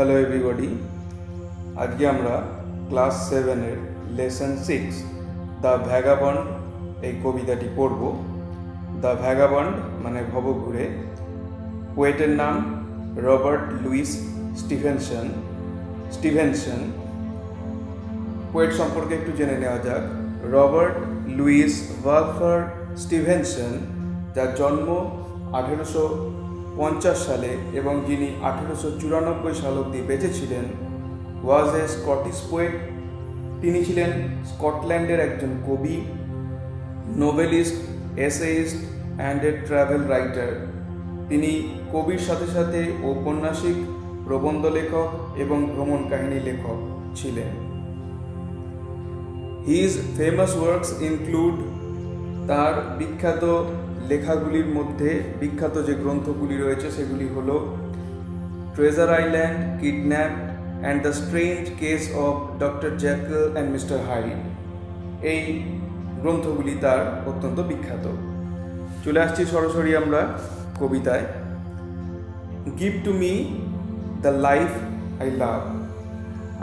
Hello everybody, আজকে আমরা class 7-এর lesson 6 the vagabond এই কবিতাটি পড়ব। দ্য ভ্যাগাবন্ড মানে ভবঘুরে। পোয়েটের নাম রবার্ট লুইস স্টিভেনসন। পোয়েট সম্পর্কে একটু জেনে নেওয়া যাক। রবার্ট লুইস ওয়ালফার স্টিভেনসন, যার জন্ম 1850 সালে এবং যিনি 1894 সাল অবধি বেঁচে ছিলেন, ওয়াজ এ স্কটিশ পোয়েট। তিনি ছিলেন স্কটল্যান্ডের একজন কবি, novelist, essayist and a travel writer. তিনি কবির সাথে সাথে ঔপন্যাসিক, প্রবন্ধ লেখক এবং ভ্রমণ কাহিনী লেখক ছিলেন। হিজ ফেমাস ওয়ার্কস ইনক্লুড, তার বিখ্যাত লেখাগুলির মধ্যে বিখ্যাত যে গ্রন্থগুলি রয়েছে সেগুলি হলো treasure island, kidnap and the strange case of doctor Jekyll and mister hide. এই গ্রন্থগুলি তার অত্যন্ত বিখ্যাত। চলে আসছি সরাসরি আমরা কবিতায়। Give to me the life I love,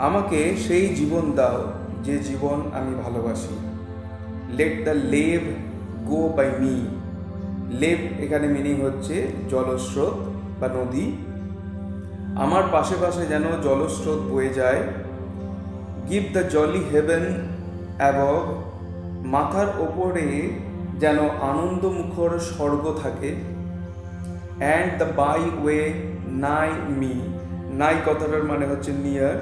আমাকে সেই জীবন দাও যে জীবন আমি ভালোবাসি। Let the lave go by me, lave এখানে মিনিং হচ্ছে জলস্রোত বা নদী। আমার পাশে পাশে যেন জলস্রোত বয়ে যায়। Give the jolly heaven above, মাথার ওপরে যেন আনন্দমুখর স্বর্গ থাকে। And the byway nigh me, nigh কথাটার মানে হচ্ছে নিয়ার,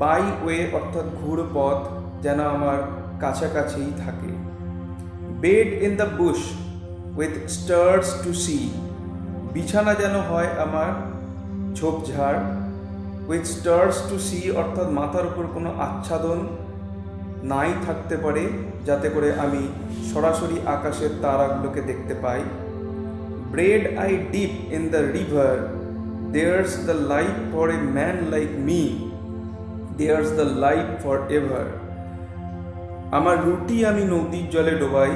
বাই ওয়ে অর্থাৎ ঘুরপথ যেন আমার কাছাকাছিই থাকে। Bed in the bush with stars to see, বিছানা যেন হয় আমার ঝোপঝাড়। উইথ স্টার্স টু সি অর্থাৎ মাথার উপর কোনো আচ্ছাদন নাই থাকতে পারে, যাতে করে আমি সরাসরি আকাশের তারাগুলোকে দেখতে পাই। Bread I dip in the river, there's the life for a man like me, there's the life for ever. আমার রুটি আমি নদীর জলে ডোবাই,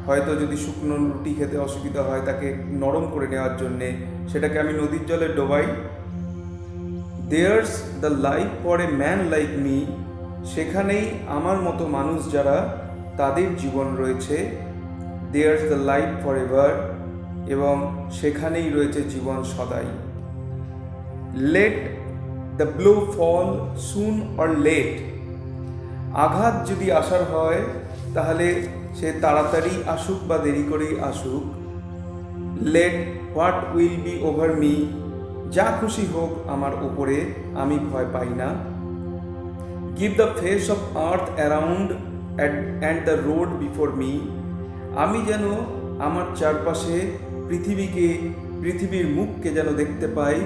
হয়তো যদি শুকনো রুটি খেতে অসুবিধা হয় তাকে নরম করে নেওয়ার জন্যে সেটাকে আমি নদীর জলে ডোবাই। There's the life for a man like me, সেখানেই আমার মতো মানুষ যারা তাদের জীবন রয়েছে। There's the life for ever, এবং সেখানেই রয়েছে জীবন সদাই। Let the blow fall soon or late, আঘাত যদি আসার হয় তাহলে সে তাড়াতাড়ি আসুক বা দেরি করেই আসুক। Let what will be over me, যা খুশি হোক আমার উপরে, আমি ভয় পাই না। Give the face of earth around and the road before me, আমি যেন আমার চারপাশে পৃথিবীর মুখকে যেন দেখতে পাই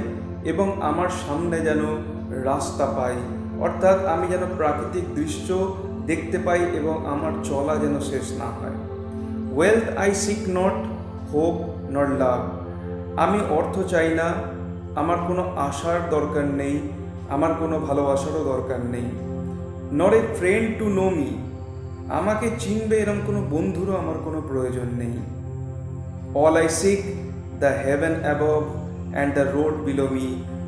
এবং আমার সামনে যেন রাস্তা পাই, অর্থাৎ আমি যেন প্রাকৃতিক দৃশ্য দেখতে পাই এবং আমার চলা যেন শেষ না হয়। Wealth I seek not, hope not love, আমি অর্থ চাই না, আমার কোনো আশার দরকার নেই, আমার কোনো ভালোবাসারও দরকার নেই। Not a friend to know me, আমাকে চিনবে এরকম কোনো বন্ধুরও আমার কোনো প্রয়োজন নেই। All I sick the heaven above and the road below me,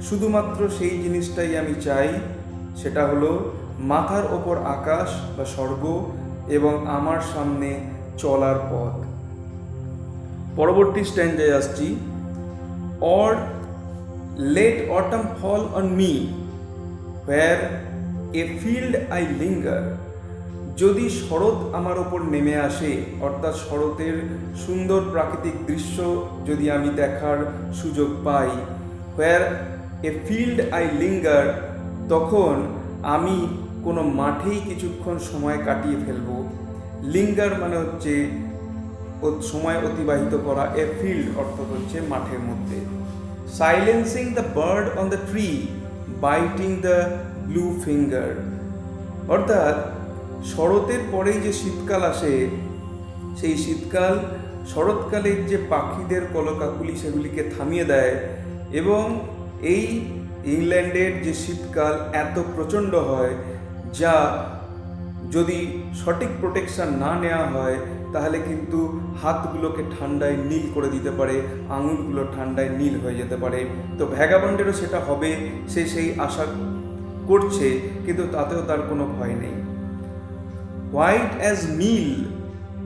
শুধুমাত্র সেই জিনিসটাই আমি চাই, সেটা হলো মাথার ওপর আকাশ বা স্বর্গ এবং আমার সামনে চলার পথ। পরবর্তী স্ট্যান্ডায় আসছি। Or let autumn fall on me where a field I linger, যদি শরৎ আমার ওপর নেমে আসে, অর্থাৎ শরতের সুন্দর প্রাকৃতিক দৃশ্য যদি আমি দেখার সুযোগ পাই, হোয়ার এ ফিল্ড আই লিঙ্গার, তখন আমি কোনো মাঠেই কিছুক্ষণ সময় কাটিয়ে ফেলব। লিঙ্গার মানে হচ্ছে সময় অতিবাহিত করা, এ ফিল্ড অর্থাৎ হচ্ছে মাঠের মধ্যে। Silencing the bird on the tree biting the blue finger, অর্থাৎ শরতের পরেই যে শীতকাল আসে, সেই শীতকাল শরৎকালের যে পাখিদের কলকাকুলি সেগুলিকে থামিয়ে দেয়, এবং এই ইংল্যান্ডের যে শীতকাল এত প্রচণ্ড হয়, যা যদি সঠিক প্রোটেকশন না নেওয়া হয় তাহলে কিন্তু হাতগুলোকে ঠান্ডায় নীল করে দিতে পারে, আঙুলগুলো ঠান্ডায় নীল হয়ে যেতে পারে। তো ভ্যাগাবন্ডেরও সেটা হবে, সে সেই আশা করছে, কিন্তু তাতেও তার কোনো ভয় নেই। White as meal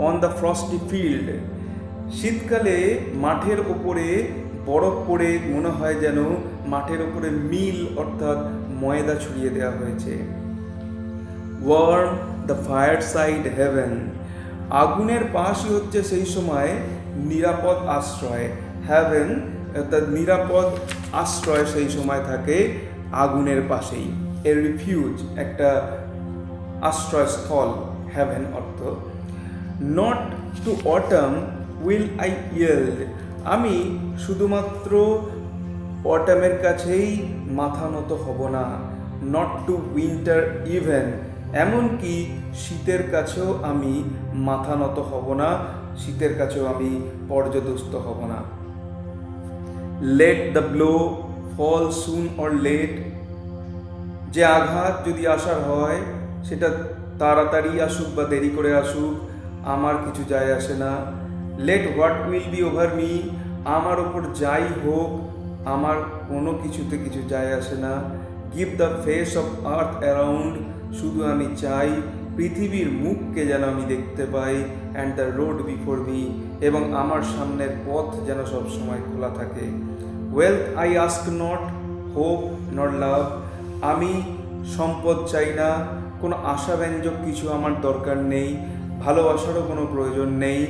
on the frosty field, শীতকালে মাঠের ওপরে বরফ পড়ে মনে হয় যেন মাঠের ওপরে মিল অর্থাৎ ময়দা ছড়িয়ে দেওয়া হয়েছে। Warm the fireside heaven, আগুনের পাশই হচ্ছে সেই সময় নিরাপদ আশ্রয়। হ্যাভেন অর্থাৎ নিরাপদ আশ্রয় সেই সময় থাকে আগুনের পাশেই। এ রিফিউজ একটা আশ্রয়স্থল, হ্যাভেন অর্থ। Not to autumn will I yield, আমি শুধুমাত্র অটামের কাছেই মাথা নত হব না। নট টু উইন্টার ইভেন, এমনকি শীতের কাছেও আমি মাথা নত হব না, শীতের কাছেও আমি পর্যদস্ত হব না। Let the blow fall soon or late, যে আঘাত যদি আসার হয় সেটা তাড়াতাড়ি আসুক বা দেরি করে আসুক, আমার কিছু যায় আসে না। Let what will be over me, আমার ওপর যাই হোক আমার কোনো কিছুতে কিছু যায় আসে না। Give the face of earth around, শুধু আমি চাই পৃথিবীর মুখকে যেন আমি দেখতে পাই। And the road before me, এবং আমার সামনের পথ যেন সব সময় খোলা থাকে। Wealth I ask not, hope not love, আমি সম্পদ চাই না, কোনো আশাব্যঞ্জক কিছু আমার দরকার নেই, ভালোবাসারও কোনো প্রয়োজন নেই।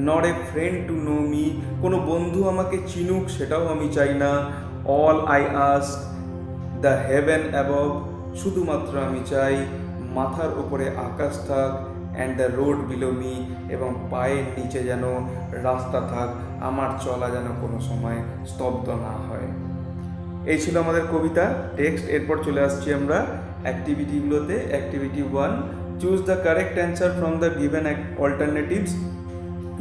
Not a friend to know me, কোনো বন্ধু আমাকে চিনুক সেটাও আমি চাই না। All I ask the heaven above, শুধুমাত্র আমি চাই মাথার উপরে আকাশ থাক। And the road below me, এবং পায়ের নিচে যেন রাস্তা থাক, আমার চলা যেন কোনো সময় স্তব্ধ না হয়। এই ছিল আমাদের কবিতা টেক্সট। এরপর চলে আসছি আমরা অ্যাক্টিভিটিগুলোতে। Activity 1, choose the correct answer from the given alternatives,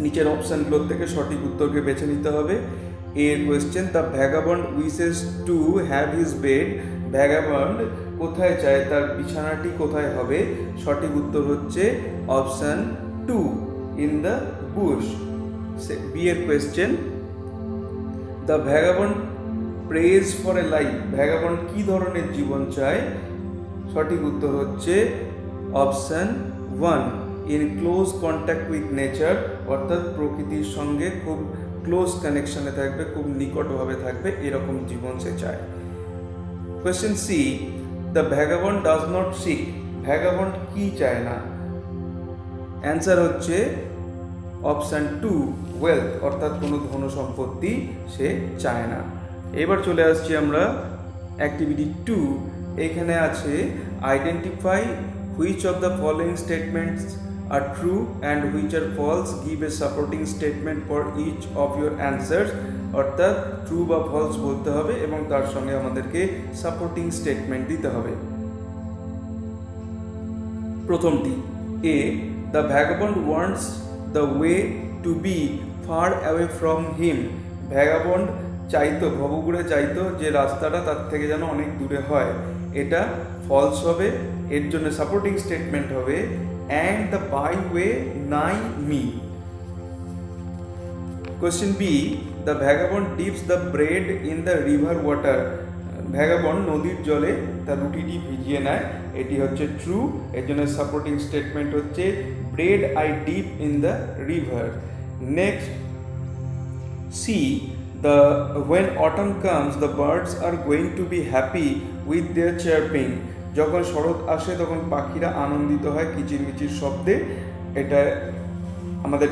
নিচের অপশানগুলোর থেকে সঠিক উত্তরকে বেছে নিতে হবে। এর question, the vagabond wishes to have his bed, vagabond কোথায় চায়, তার বিছানাটি কোথায় হবে? সঠিক উত্তর হচ্ছে option 2, in the bush. B এর question, the vagabond prays for a life, vagabond কি ধরনের জীবন চায়? সঠিক উত্তর হচ্ছে option 1, in close contact with nature, অর্থাৎ প্রকৃতির সঙ্গে খুব ক্লোজ কানেকশনে থাকবে, খুব নিকটভাবে থাকবে, এরকম জীবন সে চায়। Question C, the vagabond does not seek, vagabond কি চায় না? অ্যান্সার হচ্ছে অপশান 2, ওয়েলথ, অর্থাৎ কোনো ধন সম্পত্তি সে চায় না। এবার চলে আসছি আমরা অ্যাক্টিভিটি 2। এখানে আছে identify which of the following statements are true and which are false, give a supporting statement for each of your answers, অর্থাৎ ট্রু বা ফলস বলতে হবে এবং তার সঙ্গে আমাদেরকে সাপোর্টিং স্টেটমেন্ট দিতে হবে। প্রথমটি, A, the vagabond wants the way to be far away from him, vagabond চাইতো, ভবঘুরে চাইতো যে রাস্তাটা তার থেকে যেন অনেক দূরে হয়, এটা ফলস হবে। এর জন্য সাপোর্টিং স্টেটমেন্ট হবে and the byway nigh me. Question B, the vagabond dips the bread in the river water, vagabond নদীর জলে তার রুটিটি ভিজিয়ে নেয়, এটি হচ্ছে ট্রু। এর জন্য সাপোর্টিং স্টেটমেন্ট হচ্ছে bread I dip in the river. Next, C, when autumn comes the birds are going to be happy with their chirping, যখন শরৎ আসে তখন পাখিরা আনন্দিত হয় কিচিরমিচির শব্দে, এটা আমাদের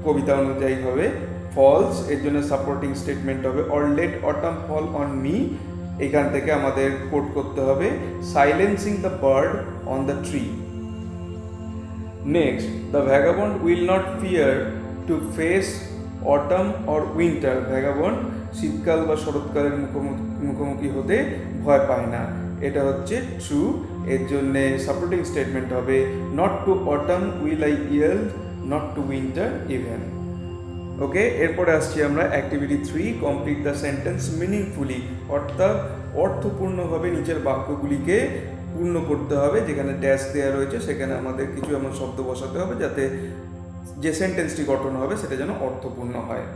কবিতা অনুযায়ী হবে ফলস। এর জন্য সাপোর্টিং স্টেটমেন্ট হবে or let autumn fall on me, এখান থেকে আমাদের কোট করতে হবে silencing the bird on the tree. Next, the vagabond will not fear to face autumn or winter, vagabond শীতকাল বা শরৎকালের মুখোমুখি হতে ভয় পায় না, এটা হচ্ছে ট্রু। এর জন্য সাপোর্টিং স্টেটমেন্ট হবে not to autumn will I yield, not to winter even. Okay, এরপরে আসছি আমরা activity 3, complete the sentence meaningfully, অর্থাৎ অর্থপূর্ণভাবে নিচের বাক্যগুলিকে পূর্ণ করতে হবে। যেখানে ড্যাশ দেওয়া রয়েছে সেখানে আমাদের কিছু এমন শব্দ বসাতে হবে যাতে যে সেন্টেন্সটি গঠন হবে সেটা যেন অর্থপূর্ণ হয়।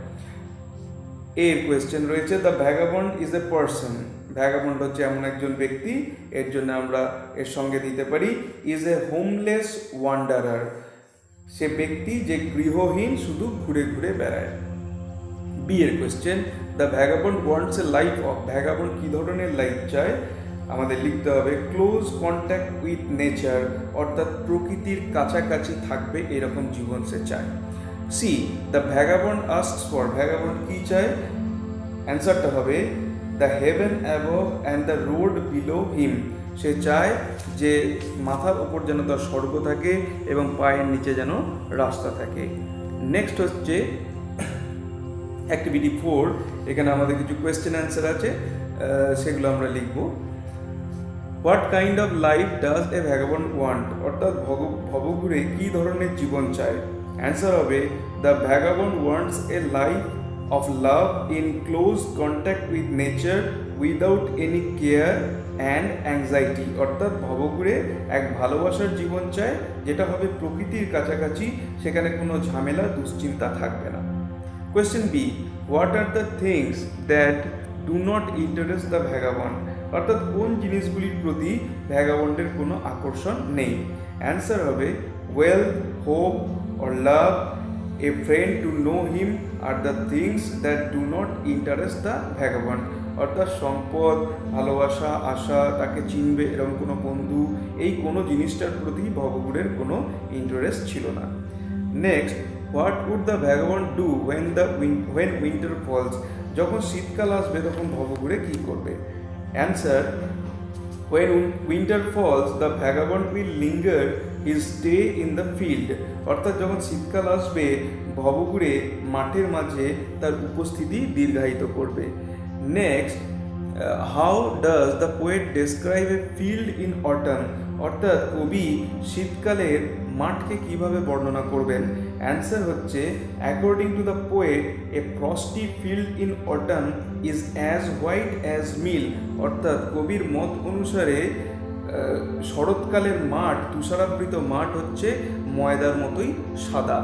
এর কোয়েশ্চেন রয়েছে, the vagabond is a person. Vagabond হচ্ছে এমন একজন ব্যক্তি, এর জন্য আমরা এর সঙ্গে দিতে পারি ইজ এ হোমলেস ওয়ান্ডারার। সে ব্যক্তি যে গৃহহীন, শুধু ঘুরে ঘুরে বেড়ায়। বি এর question, the vagabond wants a life of. Vagabond কী ধরনের লাইফ চায়? আমাদের লিখতে হবে ক্লোজ কন্ট্যাক্ট উইথ নেচার, অর্থাৎ প্রকৃতির কাছাকাছি থাকবে এরকম জীবন সে চায়। C, the vagabond asks for. Vagabond কী চায়? অ্যান্সারটা হবে the heaven above and the road below him. সে চায় যে মাথার ওপর যেন তার স্বর্গ থাকে এবং পায়ের নিচে যেন রাস্তা থাকে। নেক্সট হচ্ছে অ্যাক্টিভিটি 4। এখানে আমাদের কিছু কোয়েশ্চেন অ্যান্সার আছে, সেগুলো আমরা লিখব। What kind of life does a vagabond want, অর্থাৎ ভবঘুরে কী ধরনের জীবন চায়? অ্যান্সার হবে the vagabond wants a life of love in close contact with nature without any care and anxiety, অর্থাৎ ভবঘুরে এক ভালোবাসার জীবন চায় যেটা হবে প্রকৃতির কাছাকাছি, সেখানে কোনো ঝামেলা দুশ্চিন্তা থাকবে না। Question B, what are the things that do not interest the vagabond, অর্থাৎ কোন জিনিসগুলির প্রতি ভ্যাগাবন্ডের কোনো আকর্ষণ নেই? অ্যান্সার হবে wealth, hope or love, a friend to know him are the things that do not interest the vagabond, অর্থাৎ সম্পদ, ভালোবাসা, আশা, তাকে চিনবে এরকম কোনো বন্ধু, এই কোনো জিনিসটার প্রতি ভবঘুরের কোনো ইন্টারেস্ট ছিল না। Next, what would the vagabond do when winter falls, যখন শীতকাল আসবে তখন ভবঘুরে কী করবে? Answer, when winter falls the vagabond will linger his stay in the field, অর্থাৎ যখন শীতকাল আসবে ভবঘুরে মাঠের মাঝে তার উপস্থিতি দীর্ঘায়িত করবে। Next, how does the poet describe a field in autumn, অর্থাৎ কবি শীতকালের মাঠকে কিভাবে বর্ণনা করবেন? অ্যান্সার হচ্ছে according to the poet a frosty field in autumn is as white as meal, অর্থাৎ কবির মত অনুসারে শরৎকালের মাঠ, তুষারাবৃত মাঠ হচ্ছে ময়দার মতোই সাদা।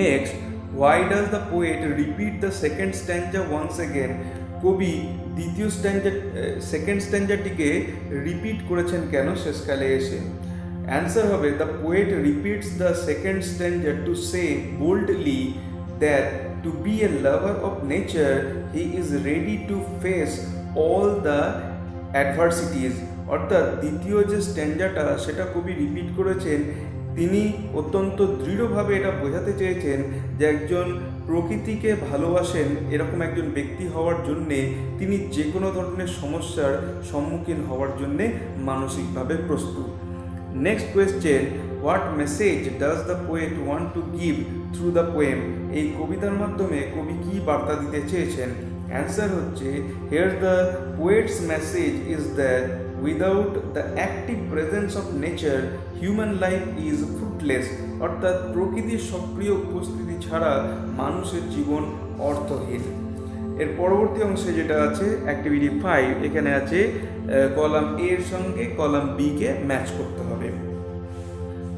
Next, why does the poet repeat the second stanza once again, কবি দ্বিতীয় সেকেন্ড স্ট্যাঞ্জাটিকে রিপিট করেছেন কেন শেষকালে এসে? অ্যান্সার হবে the poet repeats the second stanza to say boldly that to be a lover of nature he is ready to face all the adversities, অর্থাৎ দ্বিতীয় যে স্ট্যাঞ্জাটা সেটা কবি রিপিট করেছেন, তিনি অত্যন্ত দৃঢ়ভাবে এটা বোঝাতে চেয়েছেন যে একজন প্রকৃতিকে ভালোবাসেন এরকম একজন ব্যক্তি হওয়ার জন্যে তিনি যে কোনো ধরনের সমস্যার সম্মুখীন হওয়ার জন্যে মানসিকভাবে প্রস্তুত। Next question, what message does the poet want to give through the poem, এই কবিতার মাধ্যমে কবি কী বার্তা দিতে চেয়েছেন? অ্যান্সার হচ্ছে here the poet's message is that without the active presence of nature human life is fruitless, অর্থাৎ প্রকৃতির সক্রিয় উপস্থিতি ছাড়া মানুষের জীবন অর্থহীন। এর পরবর্তী অংশে যেটা আছে অ্যাক্টিভিটি 5, এখানে আছে কলাম এ এর সঙ্গে কলাম বি কে ম্যাচ করতে হবে।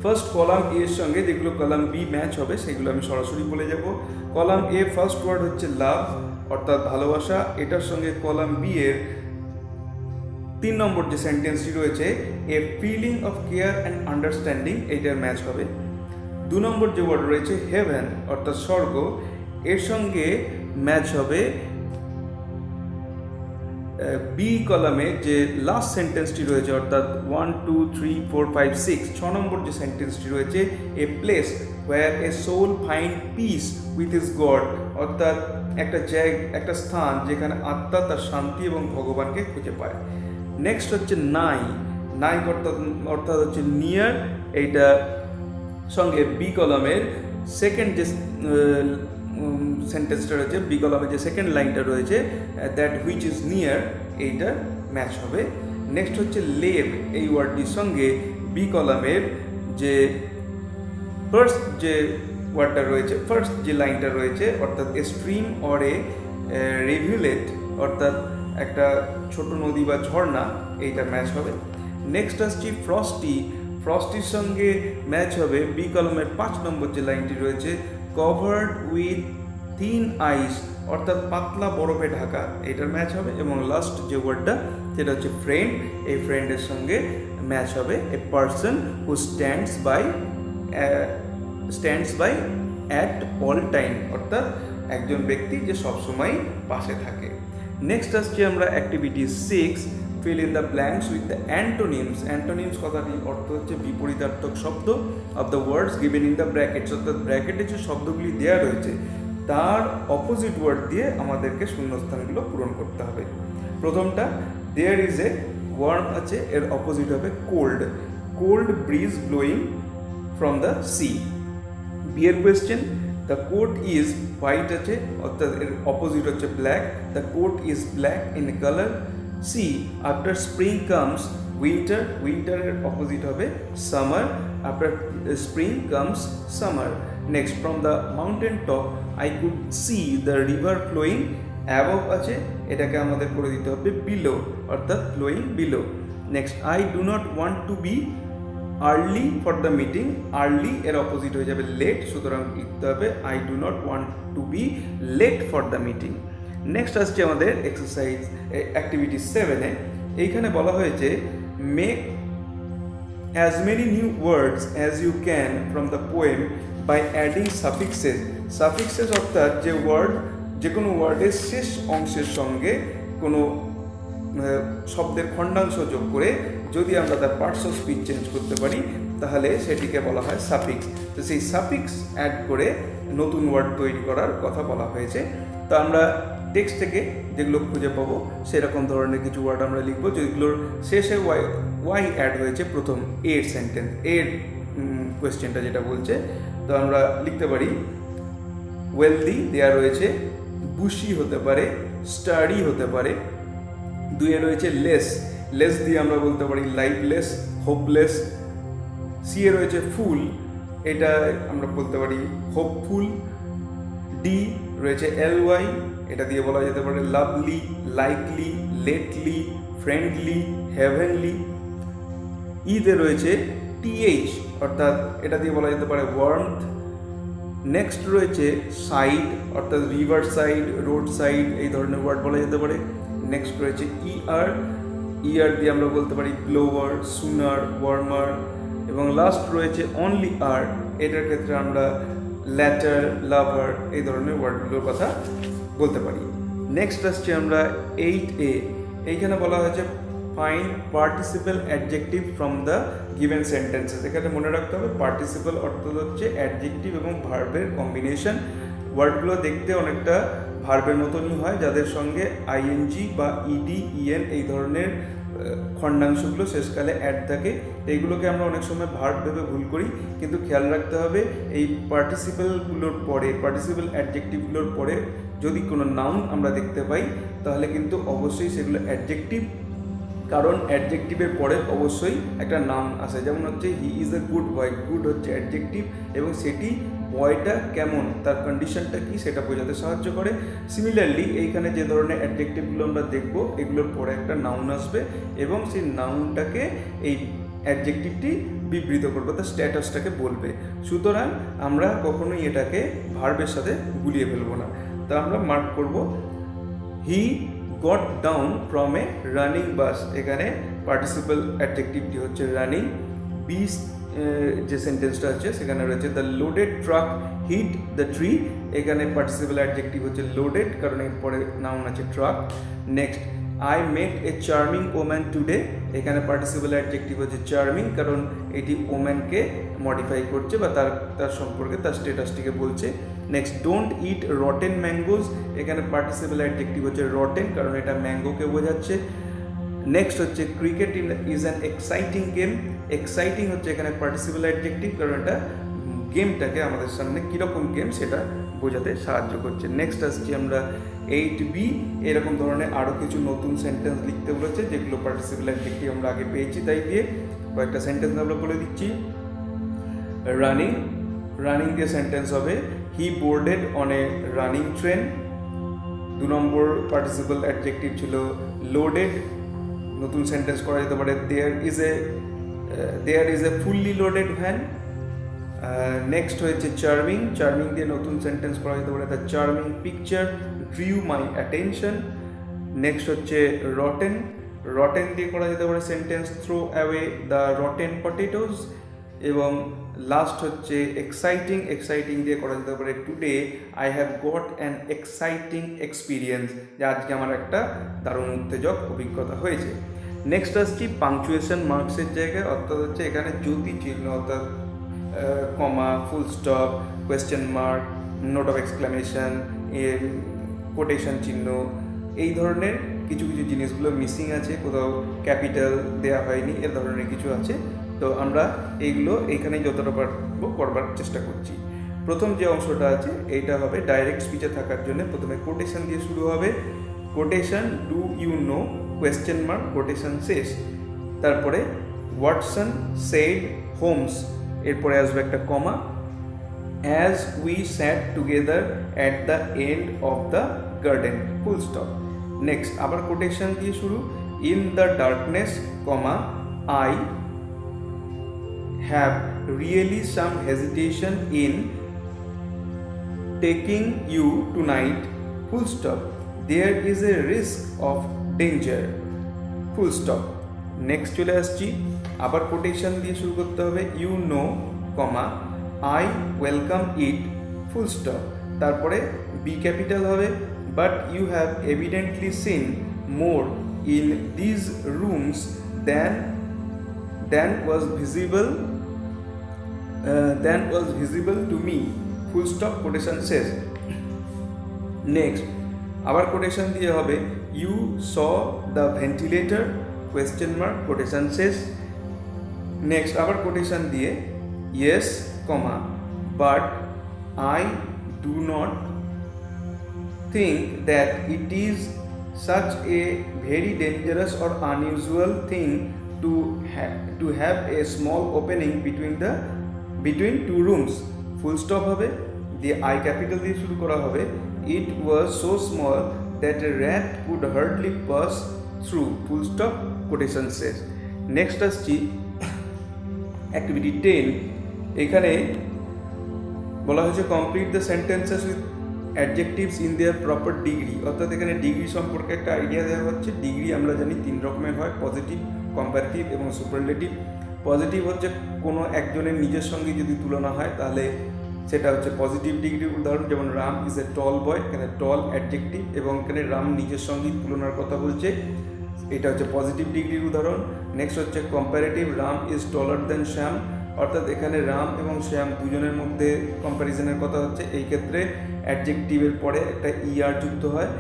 ফার্স্ট কলাম এ এর সঙ্গে যেগুলো কলাম বি ম্যাচ হবে সেগুলো আমি সরাসরি বলে যাব। কলাম এ ফার্স্ট ওয়ার্ড হচ্ছে লাভ, অর্থাৎ ভালোবাসা, এটার সঙ্গে কলাম বি এর 3 নম্বর যে সেন্টেন্সটি রয়েছে a feeling of care and understanding, এইটার ম্যাচ হবে। 2 নম্বর যে ওয়ার্ড রয়েছে হেভেন, অর্থাৎ স্বর্গ, এর সঙ্গে ম্যাচ হবে বি কলামে যে লাস্ট সেন্টেন্সটি রয়েছে, অর্থাৎ 1 2 3 4 5 6 6 নম্বর যে সেন্টেন্সটি রয়েছে a place where a soul find peace with his god, অর্থাৎ একটা স্থান যেখানে আত্মা তার শান্তি এবং ভগবানকে খুঁজে পায়। নেক্সট হচ্ছে নাই অর্থাৎ হচ্ছে নিয়ার, এইটা সঙ্গে বি কলামের সেকেন্ড যে সেন্টেন্সটা রয়েছে, বি কলামে যে সেকেন্ড লাইনটা রয়েছে দ্যাট হুইচ ইজ নিয়ার, এইটা ম্যাচ হবে। নেক্সট হচ্ছে লেভ, এই ওয়ার্ডটির সঙ্গে বি কলামের যে ফার্স্ট যে ওয়ার্ডটা রয়েছে, ফার্স্ট যে লাইনটা রয়েছে, অর্থাৎ এ স্ট্রিম অর এ রিভিউলেট, অর্থাৎ একটা ছোট নদী বা ঝর্ণা, এইটা ম্যাচ হবে। নেক্সট আসছি ফ্রস্টি, ফ্রস্টির সঙ্গে ম্যাচ হবে বি কলমের 5 নম্বর যে লাইনটি রয়েছে, কভার্ড উইথ থিন আইস, অর্থাৎ পাতলা বরফে ঢাকা, এটার ম্যাচ হবে। এবং লাস্ট যে ওয়ার্ডটা সেটা হচ্ছে ফ্রেন্ড, এই ফ্রেন্ডের সঙ্গে ম্যাচ হবে a person who stands by at all time, অর্থাৎ একজন ব্যক্তি যে সবসময় পাশে থাকে। নেক্সট আসছে আমরা activity 6, fill in the blanks with the antonyms. Antonyms কথাটির অর্থ হচ্ছে বিপরীতার্থক শব্দ of the words given in the brackets, অর্থাৎ ব্র্যাকেটে যে শব্দগুলি দেওয়া রয়েছে তার অপোজিট ওয়ার্ড দিয়ে আমাদেরকে শূন্যস্থানগুলো পূরণ করতে হবে। প্রথমটা দেয়ার ইজ এ ওয়ার্ম আছে, এর অপোজিট হবে cold, cold breeze blowing from the sea. বিয়ের question, the coat is white আছে, অর্থাৎ এর অপোজিট হচ্ছে black, the coat is black in colour. C, after spring comes winter, উইন্টারের অপোজিট হবে summer, after spring comes summer. Next, from the mountain top I could see the river flowing above আছে, এটাকে আমাদের করে দিতে হবে below, অর্থাৎ flowing below. Next, I do not want to B early for the meeting, early এর opposite হয়ে যাবে লেট, সুতরাং লিখতে হবে I do not want to be late for the meeting. Next আসছে আমাদের এক্সারসাইজ অ্যাক্টিভিটি 7-এ, এইখানে বলা হয়েছে make as many new words as you can from the poem by adding suffixes. Suffixes অর্থাৎ যে ওয়ার্ড, যে কোনো ওয়ার্ডের শেষ অংশের সঙ্গে কোনো শব্দের খণ্ডাংশ যোগ করে যদি আমরা তার পার্টস অফ স্পিচ চেঞ্জ করতে পারি তাহলে সেটিকে বলা হয় সাফিক্স। তো সেই সাফিক্স অ্যাড করে নতুন ওয়ার্ড তৈরি করার কথা বলা হয়েছে। তো আমরা টেক্সট থেকে যেগুলো খুঁজে পাবো সেরকম ধরনের কিছু ওয়ার্ড আমরা লিখবো যেগুলোর শেষে ওয়াই অ্যাড হয়েছে প্রথম এর সেন্টেন্স, এর কোয়েশ্চেনটা যেটা বলছে। তো আমরা লিখতে পারি ওয়েলদি দেয়া রয়েছে, বুশি হতে পারে, স্টাডি হতে পারে। 2 রয়েছে লেস, লেস দিয়ে আমরা বলতে পারি লাইফলেস, হোপলেস। সি এ রয়েছে ফুল, এটা আমরা বলতে পারি হোপফুল। ডি রয়েছে এলওয়াই, এটা দিয়ে বলা যেতে পারে lovely, likely, lately, friendly, heavenly. ইতে রয়েছে টিএইচ, অর্থাৎ এটা দিয়ে বলা যেতে পারে ওয়ার্মথ। নেক্সট রয়েছে সাইড, অর্থাৎ রিভার সাইড, রোড সাইড, এই ধরনের ওয়ার্ড বলা যেতে পারে। নেক্সট রয়েছে ইআর, ইয়ার দিয়ে আমরা বলতে পারি ব্লোয়ার, সুনার, ওয়ার্মার। এবং লাস্ট রয়েছে অনলি আর, এটার ক্ষেত্রে আমরা ল্যাটার, লাভার, এই ধরনের ওয়ার্ডগুলোর কথা বলতে পারি। নেক্সট আসছে আমরা 8A, এইখানে বলা হয়েছে find participle adjective from the given sentences. এখানে মনে রাখতে হবে পার্টিসিপল অর্থ হচ্ছে অ্যাডজেক্টিভ এবং ভার্বের কম্বিনেশন। ওয়ার্ডগুলো দেখতে অনেকটা ভার্বের মতনই হয়, যাদের সঙ্গে আইএনজি বা ইডি, ইএন এই ধরনের খণ্ডাংশগুলো শেষকালে অ্যাড থাকে। এইগুলোকে আমরা অনেক সময় ভার্ব ভেবে ভুল করি, কিন্তু খেয়াল রাখতে হবে এই পার্টিসিপলগুলোর পরে, পার্টিসিপল অ্যাডজেক্টিভগুলোর পরে যদি কোনো নাউন আমরা দেখতে পাই তাহলে কিন্তু অবশ্যই সেগুলো অ্যাডজেক্টিভ, কারণ অ্যাডজেক্টিভের পরে অবশ্যই একটা নাউন আসে। যেমন হচ্ছে he is a good boy, good হচ্ছে অ্যাডজেক্টিভ এবং সেটি বয়টা কেমন, তার কন্ডিশনটা কি সেটা বোঝাতে সাহায্য করে। সিমিলারলি এইখানে যে ধরনের অ্যাডজেক্টিভগুলো আমরা দেখব এগুলোর পরে একটা নাউন আসবে এবং সেই নাউনটাকে এই অ্যাডজেক্টিভটি বিবৃত করবে, তার স্ট্যাটাসটাকে বলবে। সুতরাং আমরা কখনোই এটাকে ভার্বের সাথে গুলিয়ে ফেলবো না। তা আমরা মার্ক করব he got down from a running bus, এখানে পার্টিসিপল অ্যাডজেক্টিভটি হচ্ছে রানিং। বি যে সেন্টেন্সটা আছে সেখানে রয়েছে the loaded truck hit the tree, এখানে পার্টিসিপল অ্যাডজেক্টিভ হচ্ছে লোডেড, কারণ এরপরে নাউন আছে truck. Next, I met a charming woman today, এখানে পার্টিসিপল অ্যাডজেক্টিভ হচ্ছে চার্মিং, কারণ এটি ওম্যানকে মডিফাই করছে বা তার সম্পর্কে তার স্ট্যাটাসটিকে বলছে। Next, don't it rotten mangoes, এখানে পার্টিসিপল অ্যাডজেক্টিভ হচ্ছে রটেন, কারণ এটা ম্যাঙ্গোকে বোঝাচ্ছে। নেক্সট হচ্ছে cricket is an exciting game, exciting হচ্ছে এখানে পার্টিসিপল অ্যাডজেক্টিভ, কারণ এটা গেমটাকে আমাদের সামনে কীরকম গেম সেটা বোঝাতে সাহায্য করছে। নেক্সট আসছি আমরা 8B, এরকম ধরনের আরও কিছু নতুন সেন্টেন্স লিখতে বলেছে যেগুলো পার্টিসিপল অ্যাডজেক্টিভ আমরা আগে পেয়েছি, তাই দিয়ে কয়েকটা সেন্টেন্স আমরা বলে দিচ্ছি। রানিং, রানিং দিয়ে সেন্টেন্স হবে he boarded on a running train. 2 number participle adjective ছিল লোডেড, নতুন সেন্টেন্স করা যেতে পারে there is a there is a fully loaded van. Next হয়েছে চার্মিং, চার্মিং দিয়ে নতুন সেন্টেন্স করা যেতে পারে, the charming picture drew my attention. Next হচ্ছে রটেন, রটেন দিয়ে করা যেতে পারে sentence throw away the rotten potatoes. এবং লাস্ট হচ্ছে এক্সাইটিং, এক্সাইটিং দিয়ে করা যেতে পারে today I have got an exciting experience, যে আজকে আমার একটা দারুণ উত্তেজক অভিজ্ঞতা হয়েছে। নেক্সট আসছি পাংচুয়েশন মার্কসের জায়গায়, অর্থাৎ হচ্ছে এখানে জ্যোতি চিহ্ন অর্থাৎ comma, full stop, question mark, note of exclamation, quotation চিহ্ন, এই ধরনের কিছু কিছু জিনিসগুলো মিসিং আছে, কোথাও ক্যাপিটাল দেওয়া হয়নি, এ ধরনের কিছু আছে। তো আমরা এইগুলো এইখানে যতটা পারবো করবার চেষ্টা করছি। প্রথম যে অংশটা আছে এইটা হবে ডাইরেক্ট স্পিচে থাকার জন্য প্রথমে কোটেশন দিয়ে শুরু হবে। Quotation do you know question mark, quotation শেষ। তারপরে ওয়াটসন সেড হোমস, এরপরে আসবে একটা comma, as we sat together at the end of the garden, full stop. Next আবার কোটেশন দিয়ে শুরু, in the darkness comma I have really some hesitation in taking you tonight, full stop. There is a risk of danger, full stop. Next চলে আসছি, আবার quotation দিয়ে শুরু করতে হবে, you know, comma, I welcome it, full stop. তারপরে B capital হবে, but you have evidently seen more in these rooms than was visible to me, full stop, quotation শেষ। নেক্সট আবার কোটেশন দিয়ে হবে, you saw the ventilator, question mark, quotation শেষ। Next আবার quotation দিয়ে yes comma but I do not think that it is such a very dangerous or unusual thing to have a small opening between two rooms, full stop হবে, দিয়ে I capital দিয়ে শুরু করা হবে, it was so small that a rat could hardly pass through, full stop, quotation শেষ। Next আসছি activity 10, এখানে বলা হয়েছে complete the sentences with adjectives in their proper degree, অর্থাৎ এখানে ডিগ্রি সম্পর্কে একটা আইডিয়া দেওয়া হচ্ছে। ডিগ্রি আমরা জানি 3 রকমের হয়, পজিটিভ, কম্পারেটিভ এবং সুপারলেটিভ। পজিটিভ হচ্ছে কোনো একজনের নিজের সঙ্গে যদি তুলনা হয় তাহলে সেটা হচ্ছে পজিটিভ ডিগ্রির উদাহরণ, যেমন রাম ইজ এ টল বয়, এখানে টল অ্যাডজেক্টিভ এবং এখানে রাম নিজের সঙ্গে তুলনার কথা বলছে, এটা হচ্ছে পজিটিভ ডিগ্রির উদাহরণ। নেক্সট হচ্ছে কম্পারেটিভ, রাম ইজ টলার দেন শ্যাম, অর্থাৎ এখানে রাম এবং শ্যাম দুজনের মধ্যে কম্প্যারিজনের কথা হচ্ছে, এই ক্ষেত্রে অ্যাডজেক্টিভের পরে একটা ইআর যুক্ত হয়।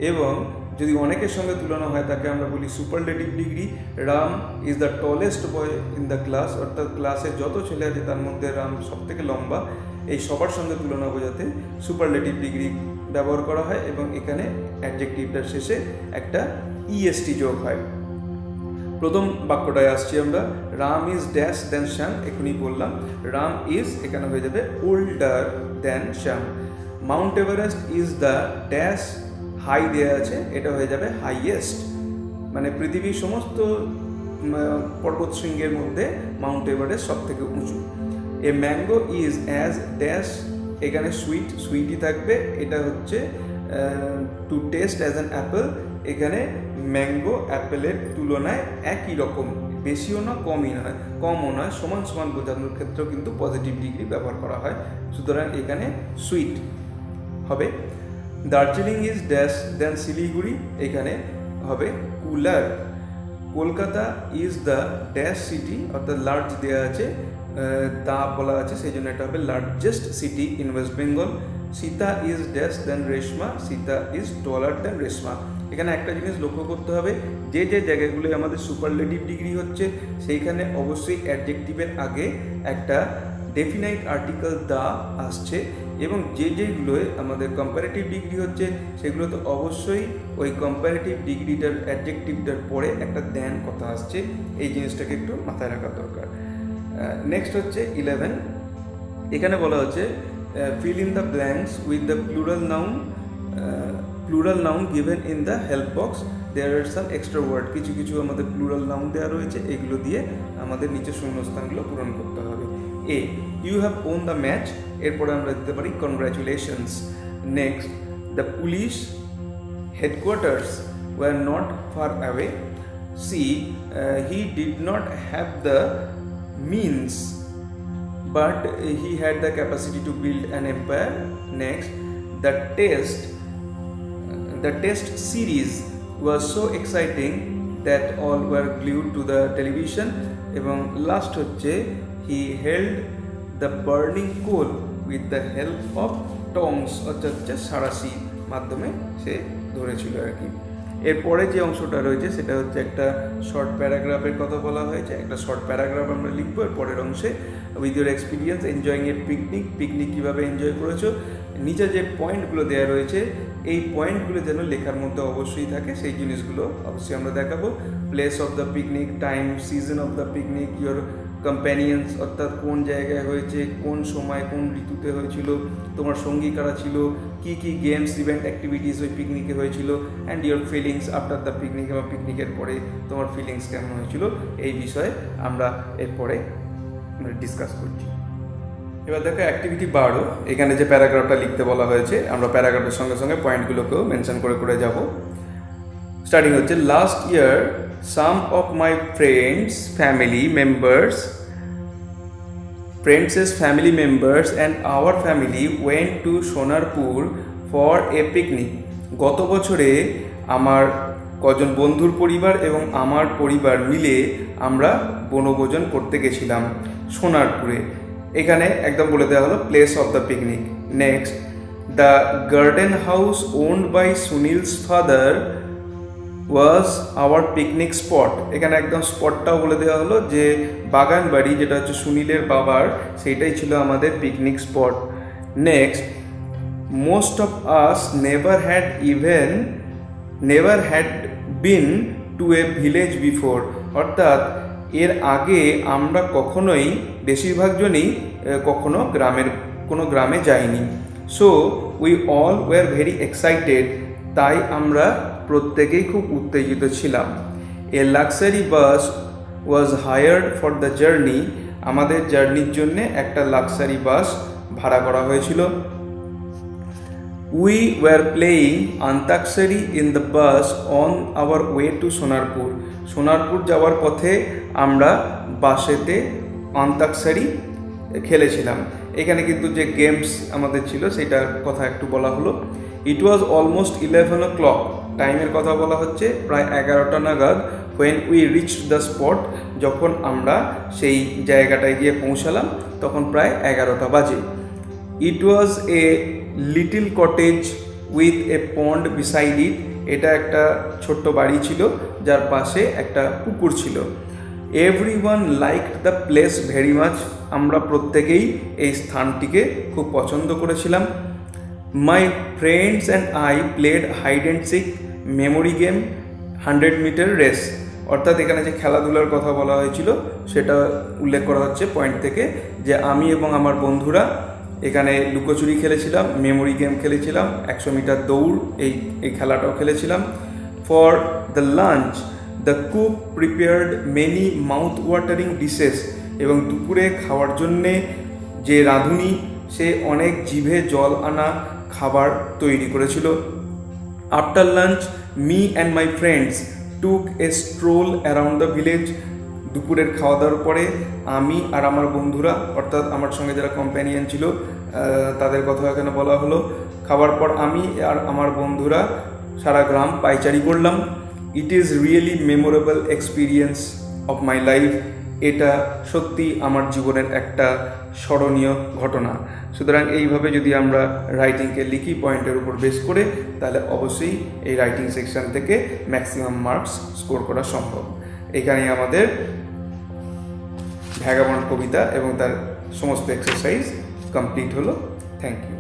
এবং যদি অনেকের সঙ্গে তুলনা হয় তাকে আমরা বলি superlative degree, Ram is the tallest boy in the class, অর্থাৎ ক্লাসে যত ছেলে আছে তার মধ্যে রাম সব থেকে লম্বা, এই সবার সঙ্গে তুলনা বোঝাতে সুপারলেটিভ ডিগ্রি ব্যবহার করা হয় এবং এখানে অ্যাডজেক্টিভটার শেষে একটা ইএসটি যোগ হয়। প্রথম বাক্যটায় আসছি আমরা, Ram is dash than Shyam, এখনই বললাম রাম ইজ এখানে হয়ে যাবে older than Shyam. Mount Everest is the dash, high দেওয়া আছে, এটা হয়ে যাবে হাইয়েস্ট, মানে পৃথিবীর সমস্ত পর্বত শৃঙ্গের মধ্যে মাউন্ট এভারেস্ট সব থেকে উঁচু। A mango is as dash, এখানে সুইট, সুইটই থাকবে, এটা হচ্ছে to taste as an apple, এখানে ম্যাঙ্গো অ্যাপেলের তুলনায় একই রকম, বেশিও না কমই নয়, কমও নয়, সমান সমান বোঝানোর ক্ষেত্রেও কিন্তু পজিটিভ ডিগ্রি ব্যবহার করা হয়, সুতরাং এখানে সুইট হবে। Darjeeling is dash than Siliguri, এখানে হবে cooler. Kolkata is the dash city, অর্থাৎ লার্জ দেওয়া আছে, তা বলা আছে, সেই জন্য এটা হবে largest city in West Bengal. Sita is dash than Reshma, Sita is taller than Reshma. এখানে একটা জিনিস লক্ষ্য করতে হবে, যে যে জায়গাগুলো আমাদের সুপারলেটিভ ডিগ্রি হচ্ছে সেইখানে অবশ্যই অ্যাডজেক্টিভের আগে একটা ডেফিনাইট আর্টিকেল দা আসছে, এবং যে যেগুলোয় আমাদের কম্পারেটিভ ডিগ্রি হচ্ছে সেগুলোতে অবশ্যই ওই কম্পারেটিভ ডিগ্রিটার অ্যাডজেক্টিভটার পরে একটা দেন কথা আসছে, এই জিনিসটাকে একটু মাথায় রাখা দরকার। নেক্সট হচ্ছে 11, এখানে বলা হচ্ছে fill in the blanks with the plural noun given in the help box. There are some extra word, কিছু কিছু আমাদের প্লুরাল নাউন দেওয়া রয়েছে, এগুলো দিয়ে আমাদের নিচে শূন্যস্থানগুলো পূরণ করতে হবে। A, you have won the match, এরপরে আমরা দিতে পারি congratulations. Next, the police headquarters were not far away. C, he did not have the means but he had the capacity to build an empire. Next, the test series was so exciting that all were glued to the television. এবং last হচ্ছে he held the burning coal with the help of tongs, অর্থাৎ হচ্ছে সাঁড়াশি মাধ্যমে সে ধরেছিল আর কি। এরপরে যে অংশটা রয়েছে সেটা হচ্ছে একটা শর্ট প্যারাগ্রাফের কথা বলা হয়েছে, একটা শর্ট প্যারাগ্রাফ আমরা লিখবো। এর পরের অংশে with your experience enjoying A picnic কীভাবে এনজয় করেছো, নিচে যে পয়েন্টগুলো দেওয়া রয়েছে এই পয়েন্টগুলো যেন লেখার মধ্যে অবশ্যই থাকে, সেই জিনিসগুলো অবশ্যই আমরা দেখাবো। Place of the picnic, time, season of the picnic, your companions, অর্থাৎ কোন জায়গায় হয়েছে, কোন সময়, কোন ঋতুতে হয়েছিল, তোমার সঙ্গী কারা ছিল, কী কী গেমস, ইভেন্ট, অ্যাক্টিভিটিস ওই পিকনিকে হয়েছিল, and your feelings after the picnic, এবং পিকনিকের পরে তোমার ফিলিংস কেমন হয়েছিল, এই বিষয়ে আমরা এরপরে ডিসকাস করছি। এবার দেখো অ্যাক্টিভিটি 12, এখানে যে প্যারাগ্রাফটা লিখতে বলা হয়েছে আমরা প্যারাগ্রাফের সঙ্গে সঙ্গে পয়েন্টগুলোকেও মেনশন করে করে যাব। স্টার্টিং হচ্ছে, last year some of my friends' family members and our family went to Sonarpur for a picnic. গত বছরে আমার কজন বন্ধুর পরিবার এবং আমার পরিবার মিলে আমরা বনভোজন করতে গেছিলাম সোনারপুরে। এখানে একদম বলে দেওয়া হলো place of the picnic. Next, the garden house owned by Sunil's father was our picnic spot. এখানে একদম স্পটটাও বলে দেওয়া হলো যে বাগান বাড়ি যেটা হচ্ছে সুনীলের বাবার, সেইটাই ছিল আমাদের picnic spot. Next, most of us never had been to a village before, অর্থাৎ এর আগে আমরা কখনোই, বেশিরভাগ জনই কখনো কোনো গ্রামে যাইনি। So we all were very excited, তাই আমরা প্রত্যেকেই খুব উত্তেজিত ছিলাম। A luxury bus was hired for the journey, আমাদের জার্নির জন্যে একটা লাক্সারি বাস ভাড়া করা হয়েছিল। We were playing Antakshari in the bus on our way to Sonarpur, Sonarpur যাওয়ার পথে আমরা বাসেতে অন্তাক্ষরী খেলেছিলাম। এখানে কিন্তু যে গেমস আমাদের ছিল সেটার কথা একটু বলা হলো। ইট ওয়াজ অলমোস্ট 11 o'clock, টাইমের কথা বলা হচ্ছে প্রায় 11টা নাগাদ। When we reach the spot, যখন আমরা সেই জায়গাটায় গিয়ে পৌঁছালাম তখন প্রায় 11টা বাজে। It was a little cottage with a pond beside it, এটা একটা ছোট্ট বাড়ি ছিল যার পাশে একটা পুকুর ছিল। Everyone liked the place very much, আমরা প্রত্যেকেই এই স্থানটিকে খুব পছন্দ করেছিলাম। My friends and I played hide and seek memory game 100 metre race, অর্থাৎ এখানে যে খেলাধুলার কথা বলা হয়েছিল সেটা উল্লেখ করা হচ্ছে পয়েন্ট থেকে, যে আমি এবং আমার বন্ধুরা এখানে লুকোচুরি খেলেছিলাম, মেমোরি গেম খেলেছিলাম, 100 মিটার দৌড় এই খেলাটাও খেলেছিলাম। For the lunch the cook prepared many mouth watering dishes, এবং দুপুরে খাওয়ার জন্যে যে রাঁধুনি সে অনেক জিভে জল আনা খাবার তৈরি করেছিল। After lunch me and my friends took a stroll around the village, দুপুরের খাওয়া দাওয়ার পরে আমি আর আমার বন্ধুরা, অর্থাৎ আমার সঙ্গে যারা কম্প্যানিয়ন ছিল তাদের কথা এখানে বলা হলো। খাবার পর আমি আর আমার বন্ধুরা সারা গ্রাম পাইচারি করলাম। It is really memorable experience of my life, এটা সত্যি আমার জীবনের একটা স্মরণীয় ঘটনা। সুতরাং এইভাবে যদি আমরা রাইটিংকে লিখি পয়েন্টের উপর বেস করে, তাহলে অবশ্যই এই রাইটিং সেকশন থেকে ম্যাক্সিমাম মার্কস স্কোর করা সম্ভব। এখানে আমাদের ভ্যাগাবন্ড কবিতা এবং তার সমস্ত এক্সারসাইজ কমপ্লিট হলো। Thank you.